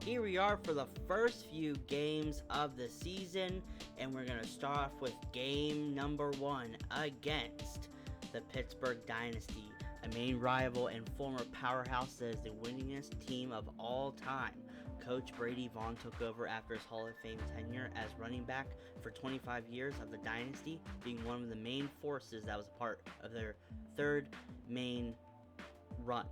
here we are for the first few games of the season, and we're going to start off with game number 1 against the Pittsburgh Dynasty, a main rival and former powerhouse that is the winningest team of all time. Coach Brady Vaughn took over after his Hall of Fame tenure as running back for 25 years of the Dynasty, being one of the main forces that was a part of their third main run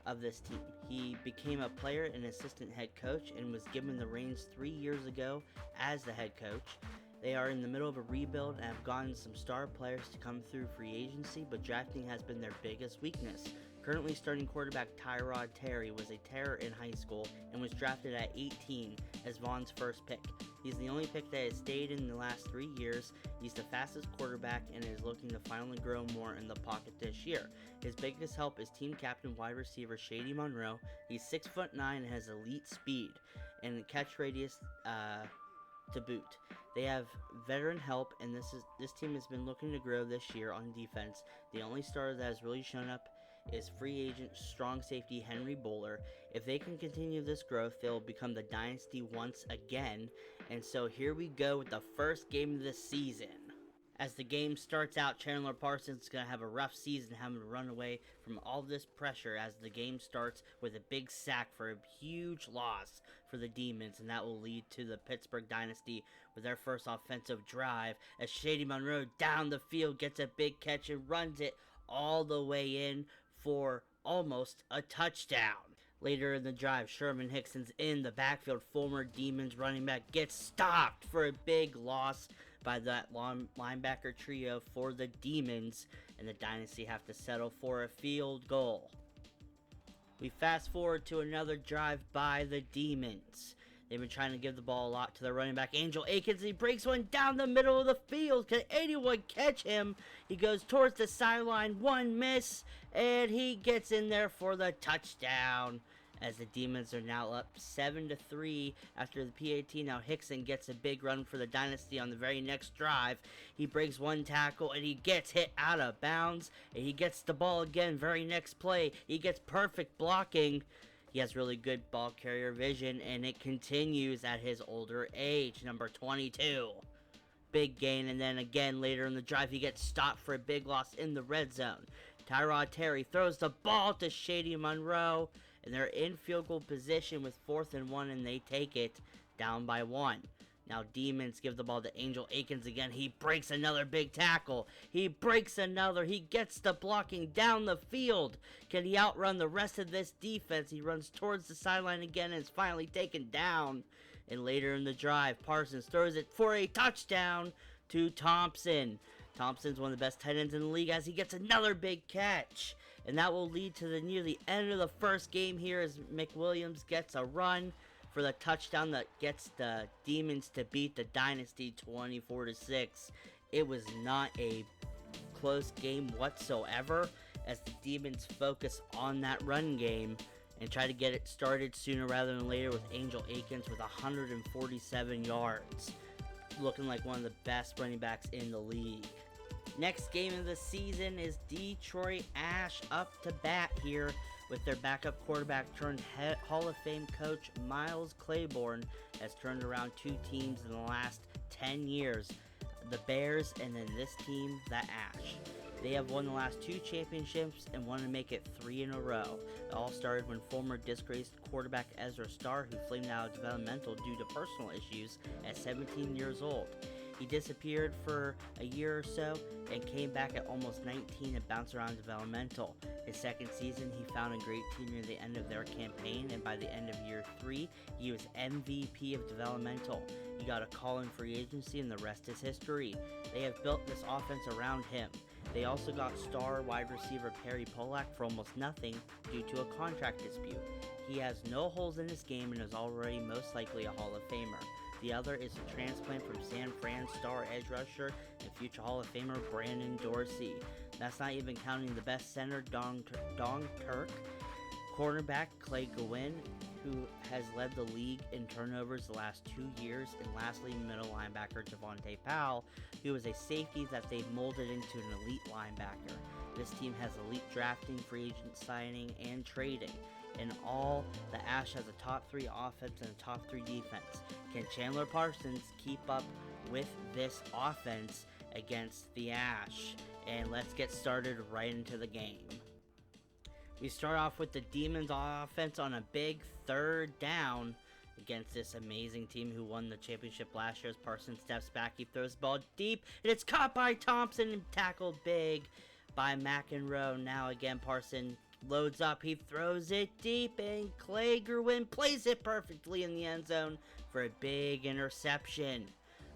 of this team. He became a player and assistant head coach and was given the reins 3 years ago as the head coach. They are in the middle of a rebuild and have gotten some star players to come through free agency, but drafting has been their biggest weakness. Currently starting quarterback Tyrod Terry was a terror in high school and was drafted at 18 as Vaughn's first pick. He's the only pick that has stayed in the last 3 years. He's the fastest quarterback and is looking to finally grow more in the pocket this year. His biggest help is team captain wide receiver Shady Monroe. He's 6'9" and has elite speed and catch radius to boot. They have veteran help, and this team has been looking to grow this year on defense. The only starter that has really shown up is free agent strong safety Henry Bowler. If they can continue this growth, they'll become the Dynasty once again. And so here we go with the first game of the season. As the game starts out, Chandler Parsons is going to have a rough season, having to run away from all this pressure as the game starts with a big sack for a huge loss for the Demons, and that will lead to the Pittsburgh Dynasty with their first offensive drive as Shady Monroe down the field gets a big catch and runs it all the way in for almost a touchdown. Later in the drive, Sherman Hickson's in the backfield. Former Demons running back gets stopped for a big loss by that linebacker trio for the Demons, and the Dynasty have to settle for a field goal. We fast forward to another drive by the Demons. They've been trying to give the ball a lot to their running back, Angel Akins. He breaks one down the middle of the field. Can anyone catch him? He goes towards the sideline. One miss, and he gets in there for the touchdown. As the Demons are now up 7-3 after the PAT. Now Hickson gets a big run for the Dynasty on the very next drive. He breaks one tackle, and he gets hit out of bounds. And he gets the ball again very next play. He gets perfect blocking. He has really good ball carrier vision, and it continues at his older age, number 22. Big gain, and then again later in the drive, he gets stopped for a big loss in the red zone. Tyrod Terry throws the ball to Shady Monroe, and they're in field goal position with 4th and 1, and they take it down by 1. Now Demons give the ball to Angel Akins again. He breaks another big tackle. He breaks another. He gets the blocking down the field. Can he outrun the rest of this defense? He runs towards the sideline again and is finally taken down. And later in the drive, Parsons throws it for a touchdown to Thompson. Thompson's one of the best tight ends in the league as he gets another big catch. And that will lead to near the end of the first game here as McWilliams gets a run for the touchdown that gets the Demons to beat the Dynasty 24-6. It was not a close game whatsoever as the Demons focus on that run game and try to get it started sooner rather than later with Angel Akins with 147 yards. Looking like one of the best running backs in the league. Next game of the season is Detroit Ash up to bat here with their backup quarterback turned Hall of Fame coach Miles Claiborne has turned around 2 teams in the last 10 years. The Bears and then this team, the Ash. They have won the last 2 championships and want to make it 3 in a row. It all started when former disgraced quarterback Ezra Starr, who flamed out of developmental due to personal issues at 17 years old. He disappeared for a year or so and came back at almost 19 and bounced around developmental. His second season, he found a great team near the end of their campaign, and by the end of year 3, he was MVP of developmental. He got a call in free agency, and the rest is history. They have built this offense around him. They also got star wide receiver Perry Polak for almost nothing due to a contract dispute. He has no holes in his game and is already most likely a Hall of Famer. The other is a transplant from San Fran star edge rusher and future Hall of Famer Brandon Dorsey. That's not even counting the best center Dong Turk, cornerback Clay Gowen, who has led the league in turnovers the last 2 years, and lastly, middle linebacker Javonte Powell, who is a safety that they've molded into an elite linebacker. This team has elite drafting, free agent signing, and trading. in all, the Ash has a top 3 offense and a top 3 defense. Can Chandler Parsons keep up with this offense against the Ash? And let's get started right into the game. We start off with the Demons offense on a big 3rd down against this amazing team who won the championship last year. As Parsons steps back, he throws the ball deep, and it's caught by Thompson and tackled big by McEnroe. Now again, Parsons loads up, he throws it deep, and Clay Gerwin plays it perfectly in the end zone for a big interception.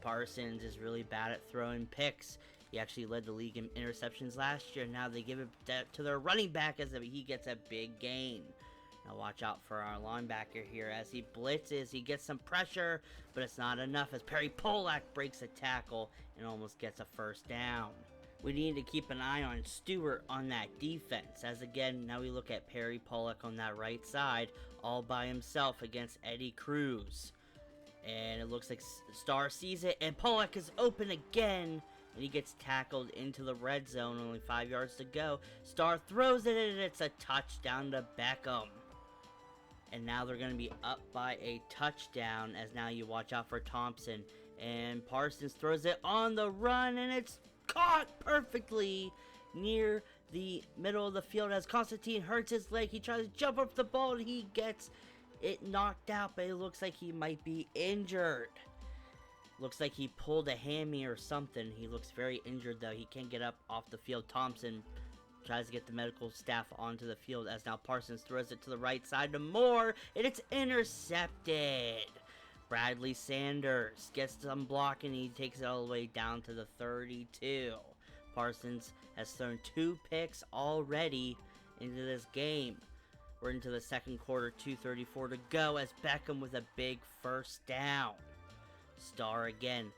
Parsons is really bad at throwing picks. He actually led the league in interceptions last year. Now they give it to their running back as he gets a big gain. Now watch out for our linebacker here as he blitzes. He gets some pressure, but it's not enough as Perry Polak breaks a tackle and almost gets a 1st down. We need to keep an eye on Stewart on that defense, as again, now we look at Perry Polak on that right side, all by himself against Eddie Cruz. And it looks like Starr sees it, and Polak is open again, and he gets tackled into the red zone, only 5 yards to go. Starr throws it, and it's a touchdown to Beckham. And now they're going to be up by a touchdown, as now you watch out for Thompson. And Parsons throws it on the run, and it's caught perfectly near the middle of the field as Constantine hurts his leg. He tries to jump up the ball, and he gets it knocked out, but it looks like he might be injured. Looks like he pulled a hammy or something. He looks very injured, though. He can't get up off the field. Thompson tries to get the medical staff onto the field as now Parsons throws it to the right side to Moore, and it's intercepted. Bradley Sanders gets some blocking, and he takes it all the way down to the 32. Parsons has thrown 2 picks already into this game. We're into the second quarter, 2:34 to go as Beckham with a big 1st down. Starr again.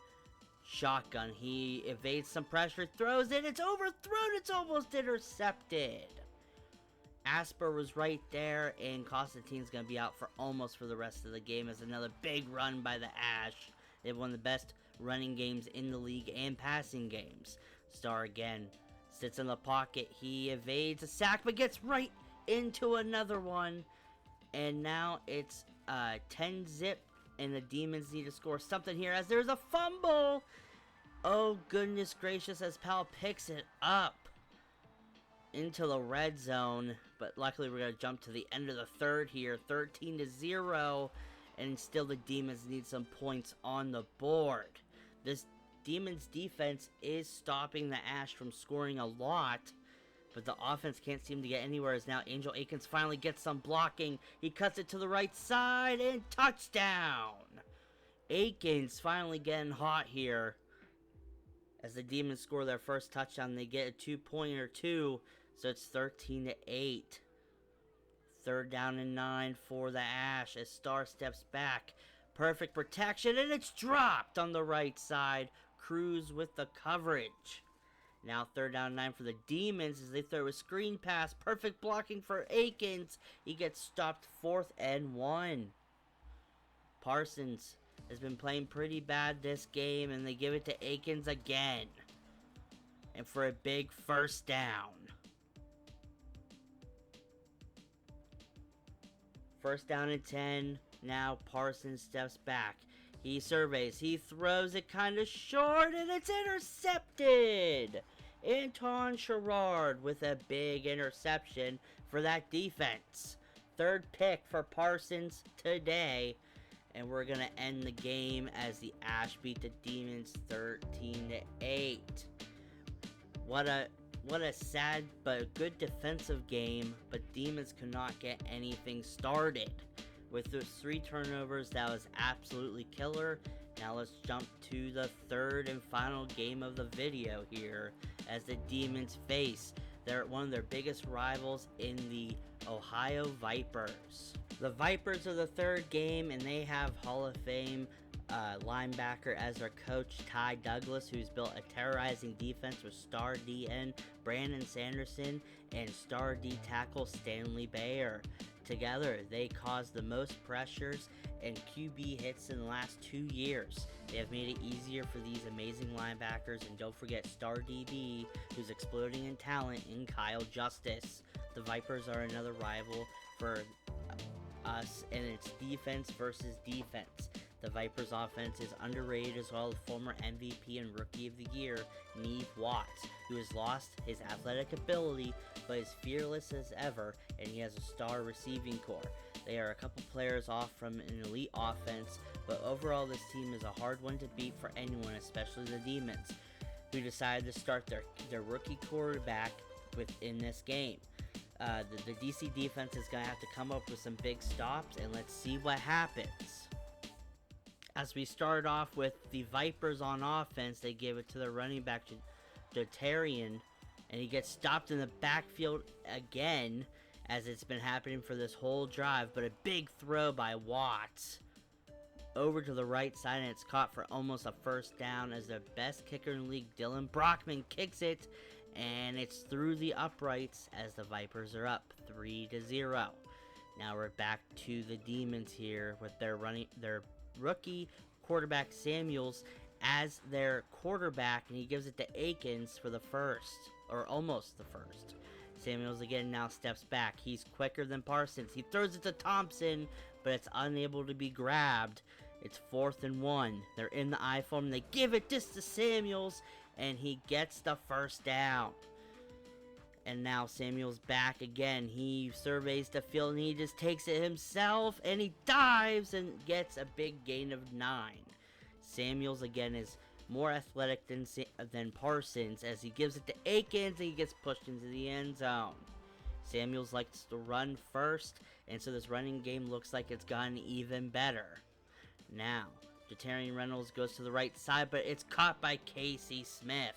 Shotgun, he evades some pressure, throws it, it's overthrown, it's almost intercepted. Asper was right there, and Constantine's going to be out for almost for the rest of the game as another big run by the Ash. They have one of the best running games in the league and passing games. Starr again sits in the pocket, he evades a sack, but gets right into another one. And now it's 10-zip. And the Demons need to score something here as there's a fumble. Oh, goodness gracious, as Powell picks it up into the red zone. But luckily, we're going to jump to the end of the 3rd here, 13-0. And still the Demons need some points on the board. This Demons defense is stopping the Ash from scoring a lot. But the offense can't seem to get anywhere as now Angel Akins finally gets some blocking. He cuts it to the right side and touchdown! Akins finally getting hot here. As the Demons score their first touchdown, they get a 2-pointer too. So it's 13-8. 3rd down and 9 for the Ash as Starr steps back. Perfect protection, and it's dropped on the right side. Cruz with the coverage. Now 3rd down and 9 for the Demons as they throw a screen pass. Perfect blocking for Akins. He gets stopped 4th and 1. Parsons has been playing pretty bad this game, and they give it to Akins again. And for a big 1st down. 1st down and 10. Now Parsons steps back. He surveys, he throws it kind of short, and it's intercepted! Anton Sherrard with a big interception for that defense. 3rd pick for Parsons today, and we're going to end the game as the Ash beat the Demons 13-8. What a sad but good defensive game, but Demons could not get anything started. With those 3 turnovers, that was absolutely killer. Now let's jump to the 3rd and final game of the video here as the Demons face one of their biggest rivals in the Ohio Vipers. The Vipers are the 3rd game, and they have Hall of Fame linebacker as their coach, Ty Douglas, who's built a terrorizing defense with star DN Brandon Sanderson and star D tackle Stanley Bayer. Together, they caused the most pressures and QB hits in the last 2 years. They have made it easier for these amazing linebackers, and don't forget star DB, who's exploding in talent, in Kyle Justice. The Vipers are another rival for us, and it's defense versus defense. The Vipers offense is underrated as well as former MVP and Rookie of the Year, Neve Watts, who has lost his athletic ability but is fearless as ever, and he has a star receiving core. They are a couple players off from an elite offense, but overall this team is a hard one to beat for anyone, especially the Demons, who decided to start their rookie quarterback within this game. The DC defense is going to have to come up with some big stops, and let's see what happens. As we start off with the Vipers on offense, they give it to the running back, Jotarian, and he gets stopped in the backfield again, as it's been happening for this whole drive, but a big throw by Watts over to the right side, and it's caught for almost a first down as the best kicker in the league, Dylan Brockman, kicks it, and it's through the uprights as the Vipers are up 3-0. Now we're back to the Demons here with their rookie quarterback Samuels as their quarterback, and he gives it to Akins for the first, or almost the first. Samuels again now steps back. He's quicker than Parsons. He throws it to Thompson, but it's unable to be grabbed. It's 4th and 1. They're in the I form. They give it just to Samuels, and he gets the first down. And now Samuel's back again. He surveys the field, and he just takes it himself, and he dives and gets a big gain of 9. Samuels again is more athletic than Parsons, as he gives it to Akins, and he gets pushed into the end zone. Samuels likes to run first, and so this running game looks like it's gotten even better. Now, Jatarian Reynolds goes to the right side, but it's caught by Casey Smith.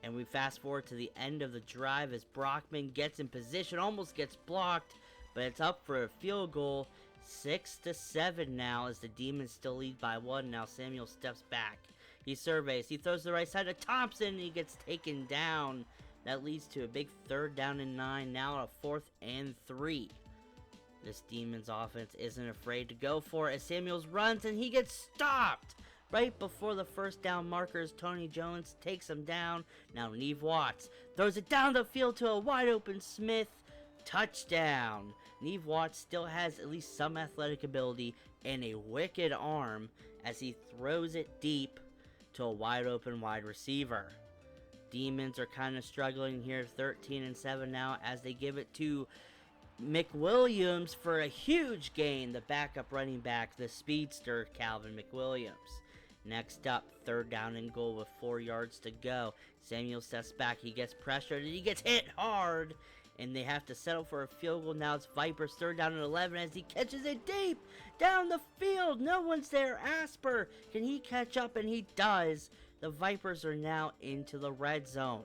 And we fast forward to the end of the drive as Brockman gets in position, almost gets blocked, but it's up for a field goal. 6-7 now as the Demons still lead by 1. Now Samuel steps back. He surveys. He throws to the right side to Thompson, and he gets taken down. That leads to a big 3rd down and 9. Now a 4th and 3. This Demons offense isn't afraid to go for it as Samuels runs, and he gets stopped right before the first down markers. Tony Jones takes him down. Now Neve Watts throws it down the field to a wide open Smith. Touchdown. Neve Watts still has at least some athletic ability and a wicked arm as he throws it deep to a wide open wide receiver. Demons are kind of struggling here, 13-7 now, as they give it to McWilliams for a huge gain. The backup running back, the speedster, Calvin McWilliams. Next up, 3rd down and goal with 4 yards to go. Samuel steps back. He gets pressured, and he gets hit hard. And they have to settle for a field goal. Now it's Vipers 3rd down and 11 as he catches it deep down the field. No one's there. Asper, can he catch up? And he does. The Vipers are now into the red zone.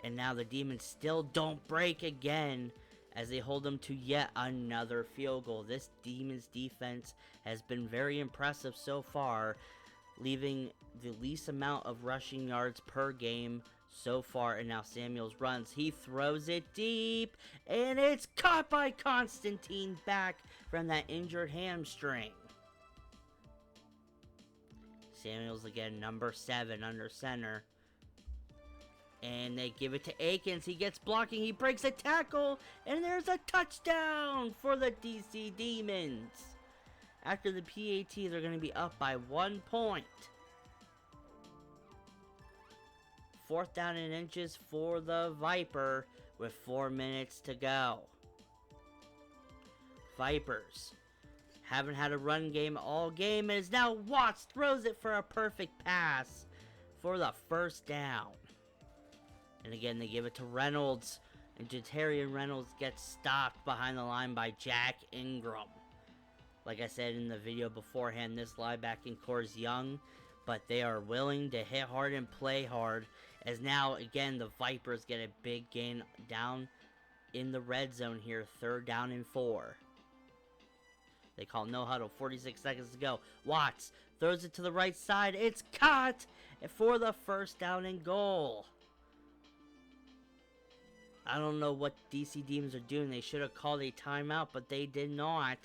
And now the Demons still don't break again as they hold them to yet another field goal. This Demons defense has been very impressive so far, leaving the least amount of rushing yards per game so far. And now Samuels runs. He throws it deep, and it's caught by Constantine back from that injured hamstring. Samuels again, number 7 under center. And they give it to Akins. He gets blocking. He breaks a tackle, and there's a touchdown for the DC Demons. After the PAT, they're going to be up by 1 point. 4th down and inches for the Viper with 4 minutes to go. Vipers haven't had a run game all game, and as now Watts throws it for a perfect pass for the first down. And again, they give it to Reynolds, and Jatarian Reynolds gets stopped behind the line by Jack Ingram. Like I said in the video beforehand, this linebacking core is young, but they are willing to hit hard and play hard. As now, again, the Vipers get a big gain down in the red zone here, 3rd down and 4. They call no huddle, 46 seconds to go. Watts throws it to the right side. It's caught for the first down and goal. I don't know what DC Demons are doing. They should have called a timeout, but they did not.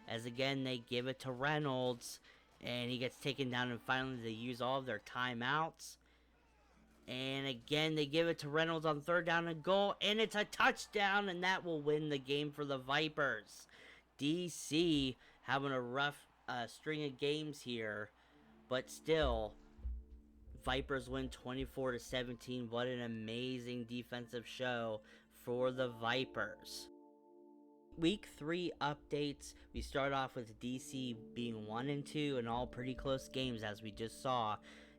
As again, they give it to Reynolds, and he gets taken down, and finally they use all of their timeouts. And again, they give it to Reynolds on 3rd down and goal, and it's a touchdown, and that will win the game for the Vipers. DC having a rough string of games here, but still, Vipers win 24-17. What an amazing defensive show for the Vipers. Week 3 updates. We start off with DC being 1-2 and all pretty close games, as we just saw.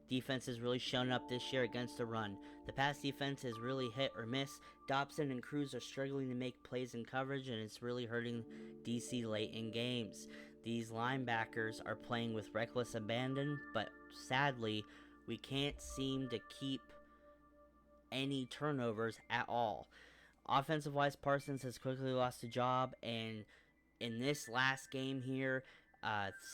Defense has really shown up this year against the run. The pass defense has really hit or miss. Dobson and Cruz are struggling to make plays in coverage, and it's really hurting DC late in games. These linebackers are playing with reckless abandon, but sadly, we can't seem to keep any turnovers at all. Offensive-wise, Parsons has quickly lost a job, and in this last game here,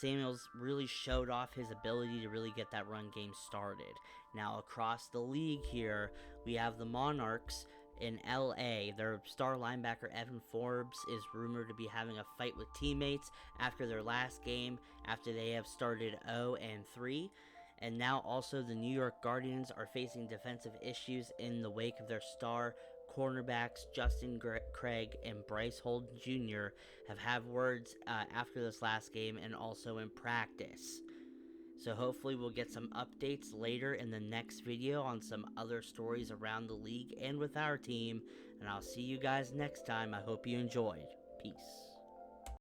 Samuels really showed off his ability to really get that run game started. Now, across the league here, we have the Monarchs in LA. Their star linebacker, Evan Forbes, is rumored to be having a fight with teammates after their last game, after they have started 0-3. And now also the New York Guardians are facing defensive issues in the wake of their star cornerbacks Justin Craig and Bryce Holden Jr. have had words after this last game and also in practice. So hopefully we'll get some updates later in the next video on some other stories around the league and with our team. And I'll see you guys next time. I hope you enjoyed. Peace.